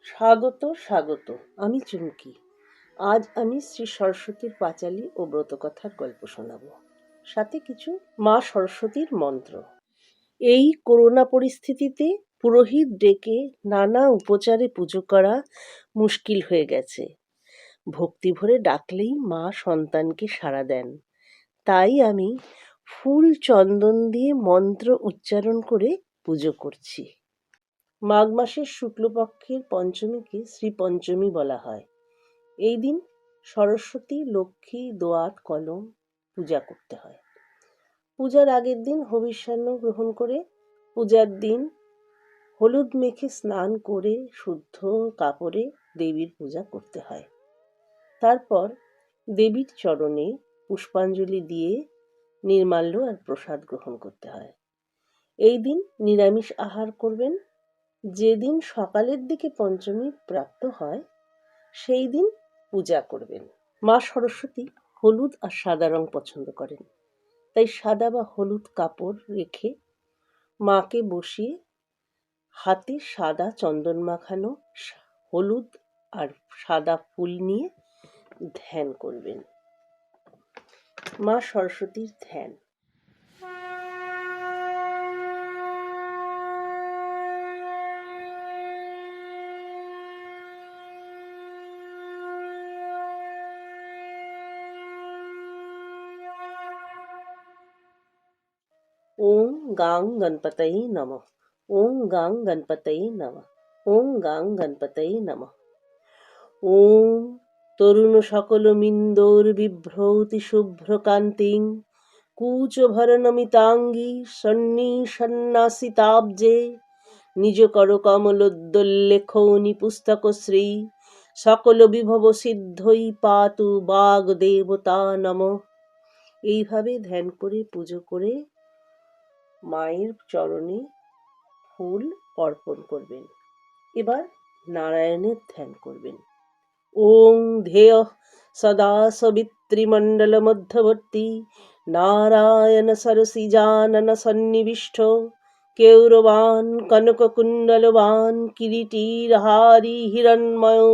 স্বাগত স্বাগত। আমি চুমকি। আজ আমি শ্রী সরস্বতীর পাঁচালী ও ব্রতকথার গল্প শোনাব, সাথে কিছু মা সরস্বতীর মন্ত্র। এই করোনা পরিস্থিতিতে পুরোহিত ডেকে নানা উপচারে পুজো করা মুশকিল হয়ে গেছে। ভক্তি ভরে ডাকলেই মা সন্তানকে সাড়া দেন। তাই আমি ফুল চন্দন দিয়ে মন্ত্র উচ্চারণ করে পুজো করছি। মাঘ মাসের শুক্লপক্ষের পঞ্চমীকে শ্রীপঞ্চমী বলা হয়। এই দিন সরস্বতী, লক্ষ্মী, দোয়াত, কলম পূজা করতে হয়। পূজার আগের দিন হবিষ্যান্ন গ্রহণ করে পূজার দিন হলুদ মেখে স্নান করে শুদ্ধ কাপড়ে দেবীর পূজা করতে হয়। তারপর দেবীর চরণে পুষ্পাঞ্জলি দিয়ে নির্মাল্য আর প্রসাদ গ্রহণ করতে হয়। এই দিন নিরামিষ আহার করবেন। যেদিন সকালের দিকে পঞ্চমী প্রাপ্ত হয় সেই দিন পূজা করবেন। মা সরস্বতী হলুদ আর সাদা রং পছন্দ করেন, তাই সাদা বা হলুদ কাপড় রেখে মাকে বসিয়ে হাতে সাদা চন্দন মাখানো হলুদ আর সাদা ফুল নিয়ে ধ্যান করবেন। মা সরস্বতীর ধ্যান। ওম গাং গণপতয়ে নমঃ। ওম গাং গণপতয়ে নমঃ। ওম গাং গণপতয়ে নমঃ। ওম তরুণ সকল মিন্দোর বিভ্রৌতি শুভ্রকান্তিং কূচভরনমিতাঙ্গী সন্নিসন্নাসিতাব্জে নিজ কর কমলোদ্দোল্লেখনি পুস্তকশ্রী সকল বিভব সিদ্ধই পাতু বাগ দেবতা নমঃ। এইভাবে ধ্যান করে পুজো করে মায়ের চরণে ফুল অর্পণ করবেন। এবার নারায়ণের ধ্যান করবেন। ওং ধেয় সদা সবিত্রীমণ্ডল মধ্যবর্তী নারায়ণ সরসিজানন সন্নিবিষ্ট কেৌরবান কনককুণ্ডলবান কিরীটিরহারি হিরণ্ময়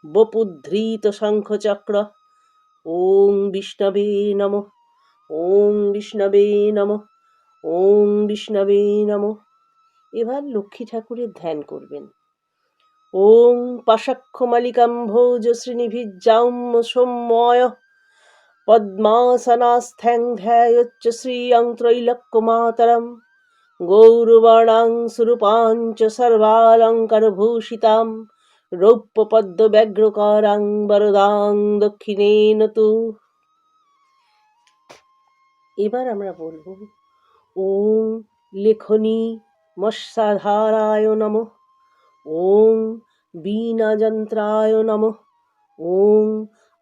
বপুধৃত শঙ্খচক্র। ওং বিষ্ণবে নমঃ। ওং বিষ্ণবে নমঃ। ওং বিষ্ণবে নমঃ। এবার লক্ষ্মী ঠাকুরের ধ্যান করবেন। ওং পাশাক্ষমালিকাম্ভোজ শ্রীনিভিজ্জাম্য সৌম্যয় পদ্মাসনাস্থ্যাং ধ্যায়োচ্চ শ্রিয়ং ত্রৈলোক্যমাতরম গৌরবর্ণাং সুরূপাঞ্চ সর্বালঙ্কারভূষিতাম রৌপ্যপদ্মব্যগ্রকরাং বরদাং দক্ষিণেন তু। এবার আমরা বলবো ওং লেখনী মৎস্যাধারায় নমঃ। ওং বীণাযন্ত্রায় নমঃ। ওং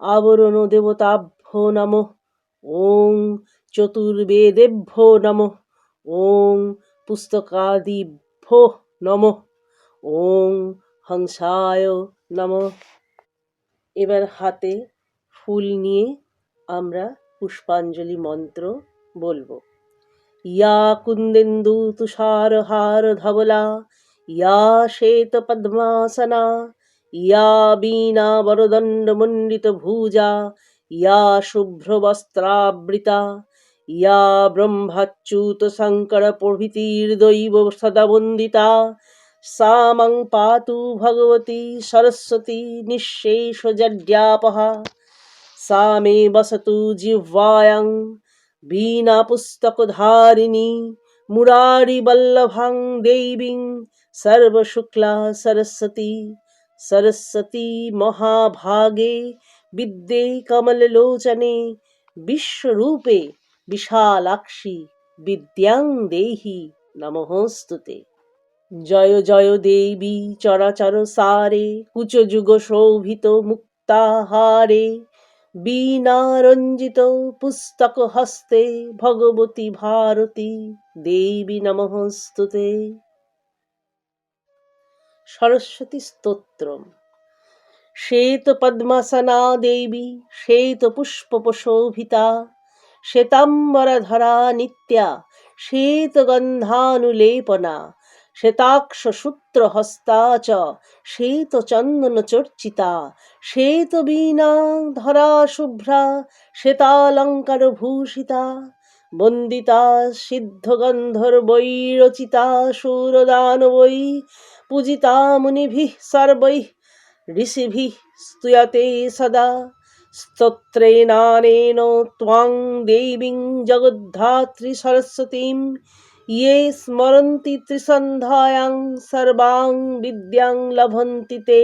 আবরণ দেবতাভ্যো নমঃ। ওং চতুর্বেদেভ্যো নমঃ। ওং পুস্তকাদিভ্যো নমঃ। ওং হংসায় নমঃ। এবার হাতে ফুল নিয়ে আমরা পুষ্পাঞ্জলি মন্ত্র বলবো। ইয়া কুন্দেন্দু তুষারহার ধবলা ইয়া শ্বেত পদ্মাসনা ইয়া বীণা বরদণ্ড মণ্ডিত ভুজা ইয়া শুভ্র বস্ত্রাবৃতা ইয়া ব্রহ্মাচ্যুত শঙ্কর প্রভৃতির্দৈব সদা বন্দিতা সা মাং পাতু ভগবতী সরস্বতী নিঃশেষ জড্যাপহা সা মে বসতু জিহ্বায়াং বীণা পুস্তকধারিণী মুরারি বল্লভাং দেবীং সর্বশুক্লা সরস্বতী সরস্বতী মহাভাগে বিদ্যে কমললোচনে বিশ্বরূপে বিশালাক্ষী বিদ্যাং দেহি নমঃস্তুতে। জয় জয় দেবী চরাচর সারে কুচযুগ শোভিত মুক্তাহারে বীণারঞ্জিত পুস্তক হস্তে ভগবতী ভারতী দেবী নমঃস্তুতে। সরস্বতী স্তোত্রম। শ্বেত পদ্মাসনা দেবী শ্বেত পুষ্পশোভিতা শ্বেতাম্বরধরা নিত্যা শ্বেত গন্ধানুলেপনা শ্বেতাক্ষ সূত্র হস্তা চ শ্বেত চন্দন চর্চিতা শ্বেত বীণা ধরা শুভ্রা শ্বেতালঙ্কার ভূষিতা বন্দিতা সিদ্ধ গন্ধর্বৈরচিতা শূরদানবৈ পূজিতা মুনিভিঃ সর্বৈঃ ঋষিভিः स्तूयते सदा स्तोत्रेणानेन त्वां देवीं जगद्धात्री सरस्वतीं ये स्मरन्ति त्रिसन्ध्यायां सर्वां বিদ্যাং লভন্তি তে।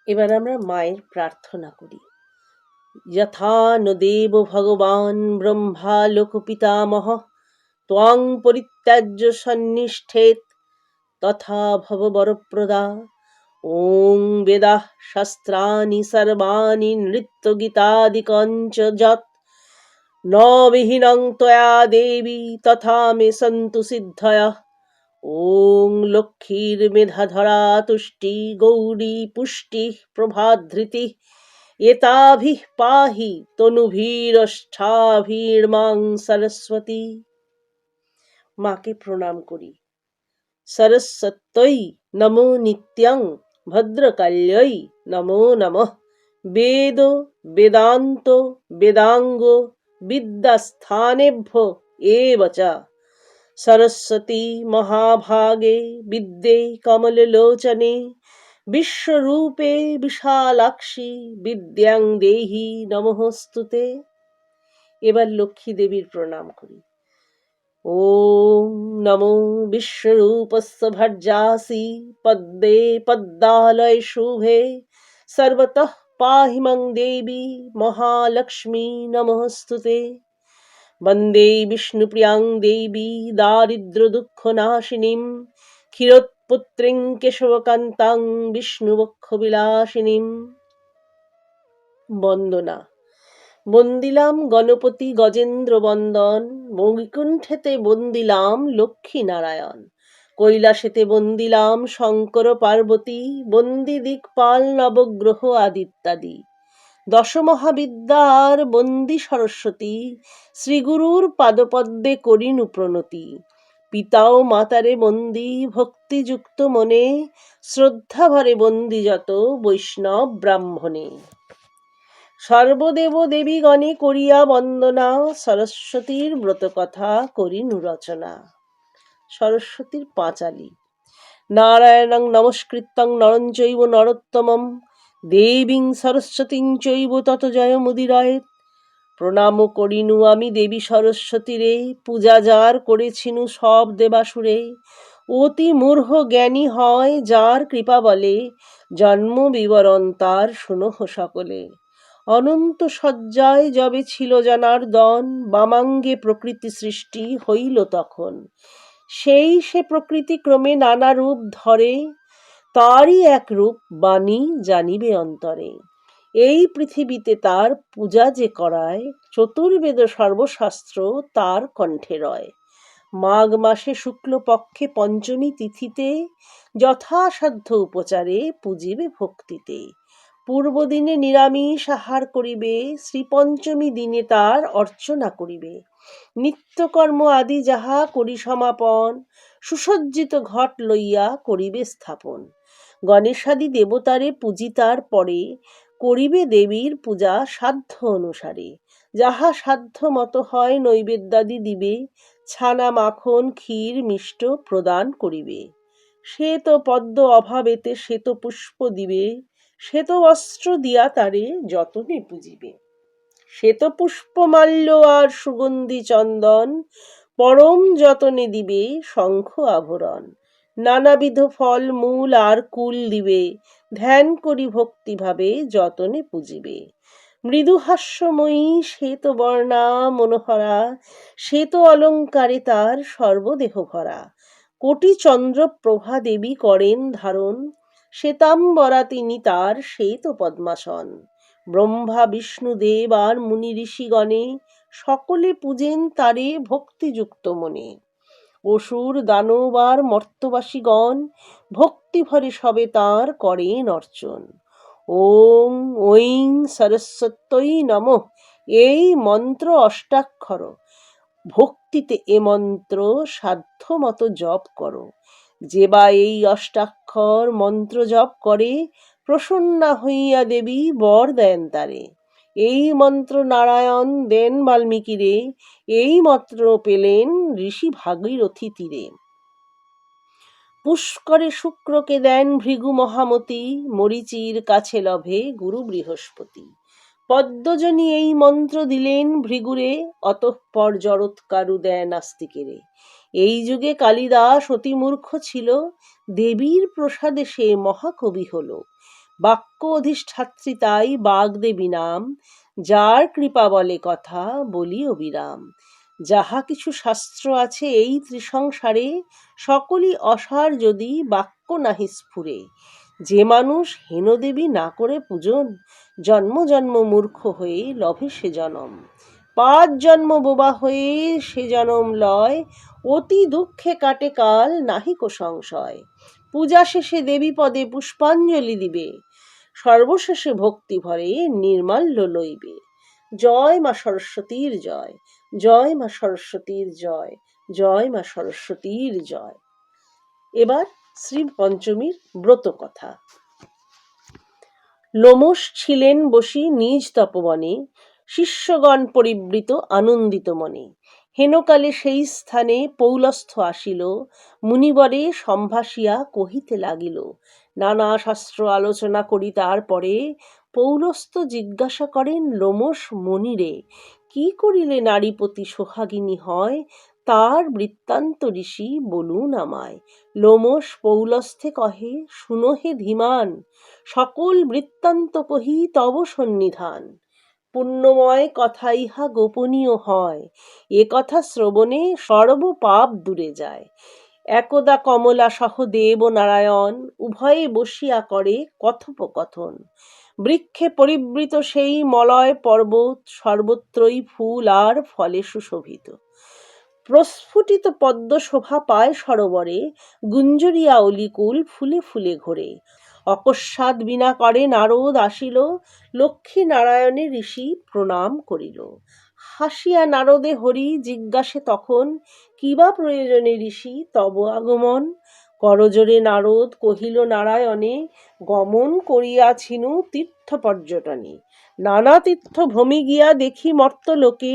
এবার আমরা মায়ের প্রার্থনা করি। যথা ন দেব ভগবান ব্রহ্মা লোকপিতামহ ত্বং পরিত্যাজ্য সন্নিষ্ঠেত তথা ভব বরপ্রদা। ওং বেদাঃ শাস্ত্রাণি সর্বাণি নৃত্যগীতাদিকং চ যৎ ন বিহীনং ত্বয়া দেবী তথা মে সন্তু সিদ্ধয়ঃ। ওং লক্ষ্মীর্মেধাধরা তুষ্টি গৌরী পুষ্টি প্রভাধৃতি এতাভিঃ পাহি তনুভিরষ্ঠাভির্মাং সরস্বতী। মাকে প্রণাম করি। সরস্বত্যৈ নমো নিত্যং ভদ্রকাল্যৈ নমো নমঃ। বেদ বেদান্ত বেদাঙ্গ বিদ্যাস্থানেভ্যো এব চ সরস্বতী মহাভাগে বিদ্যে কমললোচনে বিশ্বরূপে বিশালাক্ষী বিদ্যাং দেহি নমঃস্তুতে। এবার লক্ষ্মী দেবীর প্রণাম করি। ওং নমো বিশ্বরূপস্য ভর্জাসি পদ্মে পদ্মালয় শুভে সর্বতঃ পাহি মং দেবী মহালক্ষ্মী নমঃস্তুতে। বন্দে বিষ্ণুপ্রিয়াং দেবী দারিদ্র্য দুঃখ নাশিনীং ক্ষীরোৎপুত্রীং কেশবকান্তাং বিষ্ণুবক্ষবিলাসিনীং। বন্দনা। বন্দিলাম গণপতি গজেন্দ্র বন্দন বৈকুণ্ঠেতে বন্দিলাম লক্ষ্মী নারায়ণ কৈলাসেতে বন্দিলাম শঙ্কর পার্বতী বন্দি দিকপাল নবগ্রহ আদিত্যাদি। দশমহাবিদ্যার বন্দি সরস্বতী শ্রীগুরুর পাদপদ্মে করিনু প্রণতি। পিতা ও মাতারে বন্দি ভক্তিযুক্ত মনে শ্রদ্ধাভরে বন্দি যত বৈষ্ণব ব্রাহ্মণে। সর্বদেব দেবীগণে করিয়া বন্দনা সরস্বতীর ব্রতকথা করিনু রচনা। সরস্বতীর পাঁচালী। নারায়ণং নমস্কৃত্যং নরং চৈব নরোত্তমং দেবীং সরস্বতীং চৈব তত জয়মুদীরয়েৎ। প্রণাম করিনু আমি দেবী সরস্বতীরে পূজা যার করেছিনু সব দেবাসুরে। অতি মূর্খ জ্ঞানী হয় যার কৃপা বলে জন্ম বিবরণ তার শুনহ সকলে। অনন্ত শয্যায় যবে ছিল জনার্দন বামাঙ্গে প্রকৃতি সৃষ্টি হইল তখন। সেই সে প্রকৃতি ক্রমে নানা রূপ ধরে তারই এক রূপ বাণী জানিবে অন্তরে। এই পৃথিবীতে তার পূজা যে করায় চতুর্বেদ সর্বশাস্ত্র তার কণ্ঠে রয়। মাঘ মাসে শুক্লপক্ষে পঞ্চমী তিথিতে যথাসাধ্য উপচারে পূজিবে ভক্তিতে। পূর্বদিনে নিরামিষ আহার করিবে শ্রীপঞ্চমী দিনে তার অর্চনা করিবে। নিত্যকর্ম আদি যাহা করি সমাপন সুসজ্জিত ঘট লইয়া করিবে স্থাপন। গণেশাদি দেবতারে পূজিতার পরে করিবে দেবীর পূজা সাধ্য অনুসারে। যাহা সাধ্য মতো হয় নৈবেদ্যাদি দিবে ছানা মাখন ক্ষীর মিষ্ট প্রদান করিবে। শ্বেত পদ্ম অভাবেতে শ্বেত পুষ্প দিবে শ্বেত বস্ত্র দিয়া তারে যতনে পূজিবে। শ্বেত পুষ্পমাল্য আর সুগন্ধি চন্দন পরম যতনে দিবে শঙ্খ আভরণ। নানাবিধ ফল মূল আর কুল দিবে ধ্যান করি ভক্তিভাবে যতনে পূজিবে। মৃদু হাস্যময়ী শ্বেত বর্ণা মনোহরা শ্বেত অলঙ্কারে তার সর্বদেহ ভরা। কোটি চন্দ্র প্রভা দেবী করেন ধারণ শ্বেতাম্বরা তিনি তার শ্বেত পদ্মাসন। ব্রহ্মা বিষ্ণু দেব আর মুনি ঋষিগণে সকলে পূজেন তারে ভক্তিযুক্ত মনে। অসুর দানব আর মর্ত্যবাসীগণ ভক্তি ভরে সবে তাঁর করেন অর্চন। ওং ঐং সরস্বত্যৈ নমঃ এই মন্ত্র অষ্টাক্ষর। ভক্তিতে এ মন্ত্র সাধ্য মতো জপ করো। যে বা এই অষ্টাক্ষর মন্ত্র জপ করে, প্রসন্না হইয়া দেবী বর দেন তারে। এই মন্ত্র নারায়ণ দেন বাল্মীকিরে, এই মন্ত্র পেলেন ঋষি ভাগীরথী তীরে। পুষ্করে শুক্রকে দেন ভৃগু মহামতি, মরীচির কাছে লভে গুরু বৃহস্পতি। পদ্মজনী এই মন্ত্র দিলেন ভৃগুরে, অতঃপর জরৎকারু দেন আস্তিকেরে। এই যুগে কালিদাস অতি মূর্খ ছিল, দেবীর প্রসাদে সে মহাকবি হল। বাক্য অধিষ্ঠাত্রী তাই বাগদেবী নাম, যার কৃপা বলে কথা বলি অবিরাম। যাহা কিছু শাস্ত্র আছে এই ত্রিসংসারে, সকলই অসার যদি বাক্য নাহি স্ফুরে। যে মানুষ হেনদেবী না করে পূজন, জন্ম জন্ম মূর্খ হয়ে লভে সে জনম। 5 জন্ম বোবা হয়ে সে জনম লয়, অতি দুঃখে কাটে কাল নাহিকো সংশয়। পূজা শেষে দেবী পদে পুষ্পাঞ্জলি দিবে, সর্বশেষে ভক্তি ভরে নির্মাল্য লইবে। জয় মা সরস্বতীর জয়, জয় মা সরস্বতীর জয়, জয় মা সরস্বতীর জয়। এবার শ্রী পঞ্চমীর ব্রত কথা। লোমশ ছিলেন বসি নিজ তপবনে, শিষ্যগণ পরিবৃত আনন্দিত মনে। হেনকালে সেই স্থানে পৌলস্থ আসিল, মুনিবরে সম্ভাষিয়া কহিতে লাগিল। নানা শাস্ত্র আলোচনা করি তারপরে, পৌলস্ত্য জিজ্ঞাসা করেন লোমশ মনিরে, কি করিলে নারীপতি সোহাগিনী হয়, তার বৃত্তান্ত ঋষি বলুন আমায়। লোমশ পৌলস্থে কহে, শুনো হে ধীমান, সকল বৃত্তান্ত কহি তব সন্নিধান। পুণ্যময় কথা ইহা গোপনীয় হয়, এ কথা শ্রবণে সর্ব পাপ দূরে যায়। একদা কমলা সহ দেব নারায়ণ, উভয়ে বসিয়া করে কথোপকথন। বৃক্ষে পরিবৃত সেই মলয় পর্বত, সর্বত্রই ফুল আর ফলে সুশোভিত। প্রস্ফুটিত পদ্ম শোভা পায় সরোবরে, গুঞ্জরিয়া অলিকুল ফুলে ফুলে ঘোরে। অকস্মাৎ বিনা করে নারদ আসিল, লক্ষ্মী নারায়ণে ঋষি প্রণাম করিল। হাসিয়া নারদে হরি জিজ্ঞাসে তখন, কিবা প্রয়োজনে ঋষি তব আগমন। করজোরে নারদ কহিল নারায়ণে, গমন করিয়াছিনু তীর্থ পর্যটনে। নানা তীর্থ ভ্রমি গিয়া দেখি মর্তলোকে,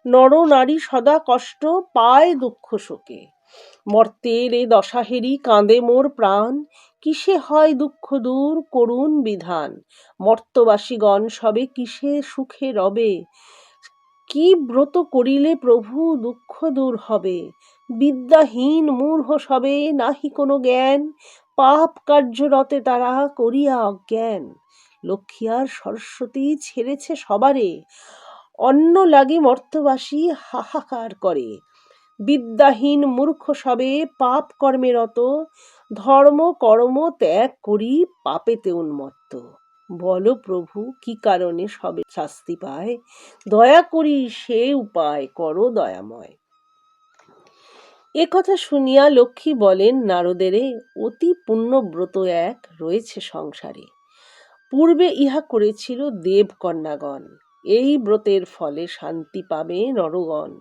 নর নারী সদা কষ্ট পায় দুঃখ শোকে। মর্তের এ দশা হেরি কাঁদে মোর প্রাণ, কিসে হয় দুঃখ দূর করুণ বিধান। মর্তবাসীগণ সবে কিসে সুখে রবে, কি ব্রত করিলে প্রভু দুঃখ দূর হবে। বিদ্যাহীন মূঢ় সবে নাহি কোনো জ্ঞান, পাপ কার্যরতে তারা করিয়া অজ্ঞান। লক্ষ্মী আর সরস্বতী ছেড়েছে সবারে, অন্ন লাগি মর্তবাসী হাহাকার করে। বিদ্যাহীন মূর্খ সবে পাপ কর্মে রত, ধর্ম কর্ম ত্যাগ করি পাপেতে উন্মত্ত। বলো প্রভু কি কারণে সবে শাস্তি পায়, দয়া করি সে উপায় করো দয়াময়। এ কথা শুনিয়া লক্ষ্মী বলেন নারদেরে, অতি পুণ্যব্রত এক রয়েছে সংসারে। পূর্বে ইহা করেছিল দেবকন্যাগণ, এই ব্রতের ফলে শান্তি পাবে নরগণ।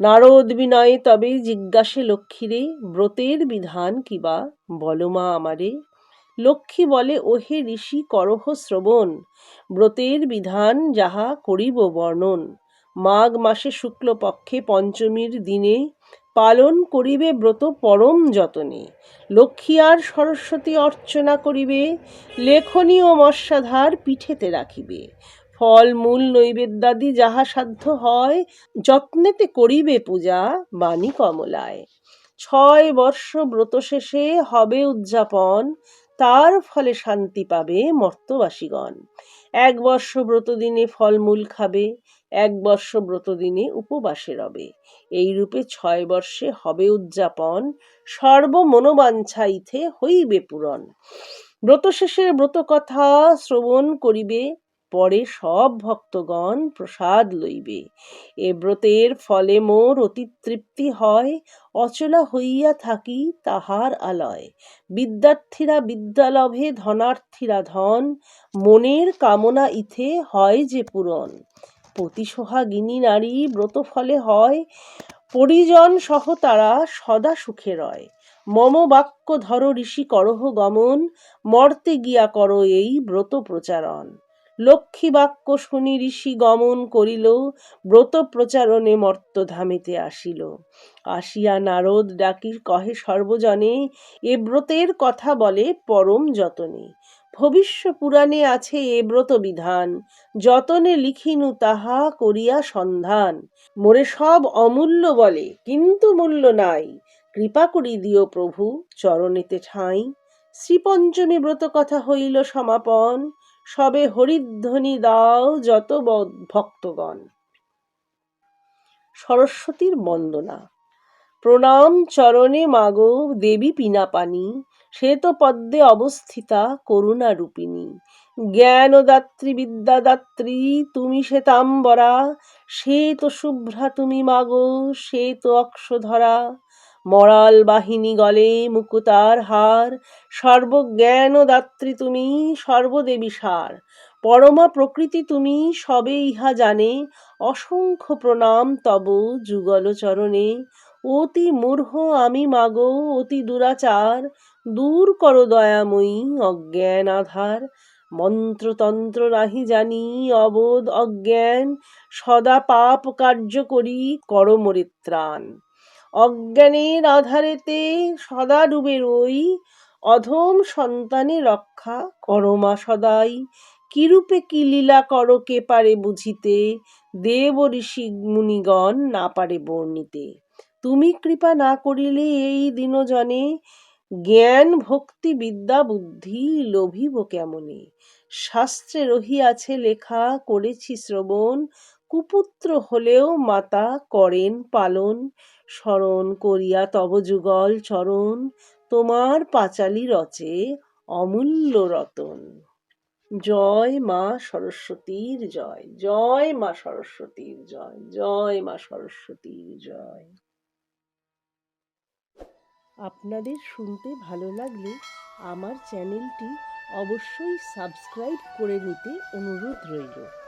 নারদ বিনয়ে তবে জিজ্ঞাসে লক্ষ্মীরে, ব্রতের বিধান কিবা বলো মা আমারে। লক্ষ্মী বলে, ওহে ঋষি করহ শ্রবণ, ব্রতের বিধান যাহা করিব বর্ণন। মাঘ মাসে শুক্লপক্ষে পঞ্চমীর দিনে, পালন করিবে ব্রত পরম যতনে। লক্ষ্মী আর সরস্বতী অর্চনা করিবে, লেখনী ও মৎস্যাধার পিঠেতে রাখিবে। ফল মূল নৈবেদ্যাদি যাহা সাধ্য হয়, যত্নেতে করিবে পূজা বাণী কমলায়। 6 বর্ষ ব্রত শেষে হবে উদযাপন, তার ফলে শান্তি পাবে মর্তবাসীগণ। 1 বর্ষ ব্রত দিনে ফলমূল খাবে, 1 বর্ষ ব্রত দিনে উপবাসে রবে। এইরূপে 6 বর্ষে হবে উদযাপন, সর্ব মনোবাঞ্ছা ইথে হইবে পূরণ। ব্রত শেষে ব্রত কথা শ্রবণ করিবে, পরে সব ভক্তগণ প্রসাদ লইবে। এ ব্রতের ফলে মোর অতি তৃপ্তি হয়, অচলা হইয়া থাকি তাহার আলয়। বিদ্যার্থীরা বিদ্যা লভে, ধনার্থীরা ধন, মনের কামনা ইথে হয় যে পূরণ। পতি সোহাগিনী নারী ব্রত ফলে হয়, পরিজন সহ তারা সদা সুখে রয়। মম বাক্য ধর ঋষি করহ গমন, মর্তে গিয়া করো এই ব্রত প্রচারণ। লক্ষ্মী বাক্য শুনি ঋষি গমন করিল, ব্রত প্রচারণে মর্তধামেতে আসিল। আসিয়া নারদ ডাকি কহে সর্বজনে, এ ব্রতের কথা বলে পরম যতনে। ভবিষ্য পুরাণে আছে এ ব্রত বিধান, যতনে লিখিনু তাহা করিয়া সন্ধান। মোরে সব অমূল্য বলে কিন্তু মূল্য নাই, কৃপা করি দিও প্রভু চরণেতে ঠাঁই। শ্রীপঞ্চমী ব্রত কথা হইল সমাপন, সবে হরিধ্বনি দাও যত ভক্তগণ। সরস্বতীর বন্দনা। প্রণাম চরণে মাগো দেবী পিনাপানি, সে তো পদ্মে অবস্থিতা করুণা রূপিণী। জ্ঞানদাত্রী বিদ্যাদাত্রী তুমি শ্বেতাম্বরা, সে তো শুভ্রা তুমি মাগো সে তো অক্ষধরা। মরাল বাহিনী গলে মুকুতার হার, সর্বজ্ঞানদাত্রী তুমি সর্বদেবী সার। পরমা প্রকৃতি তুমি সবে ইহা জানে, অসংখ্য প্রণাম তব যুগল চরণে। অতি মূর্খ আমি মাগো অতি দুরাচার, দূর করো দয়াময়ী অজ্ঞান আধার। মন্ত্রতন্ত্র নাহি জানি অবোধ অজ্ঞান, সদা পাপ কার্য করি করো মোরে ত্রাণ। অজ্ঞানের আধারেতে সদা ডুবে রই, অধম সন্তানে রক্ষা করো মা সদাই। কিরূপে কি লীলা করো কে পারে বুঝিতে, দেব ঋষি মুনিগণ না পারে বর্ণিতে। তুমি কৃপা না করিলে এই দিনজনে, জ্ঞান ভক্তি বিদ্যা বুদ্ধি লোভিব কেমনে। শাস্ত্রে রহিয়াছে লেখা করেছি শ্রবণ, কুপুত্র হলেও মাতা করেন পালন। স্মরণ করিয়া তব যুগল চরণ, তোমার পাঁচালী রচে অমূল্য রতন। জয় মা সরস্বতীর জয়, জয় মা সরস্বতীর জয়, জয় মা সরস্বতীর জয়। আপনাদের শুনতে ভালো লাগলে আমার চ্যানেলটি অবশ্যই সাবস্ক্রাইব করে নিতে অনুরোধ রইল।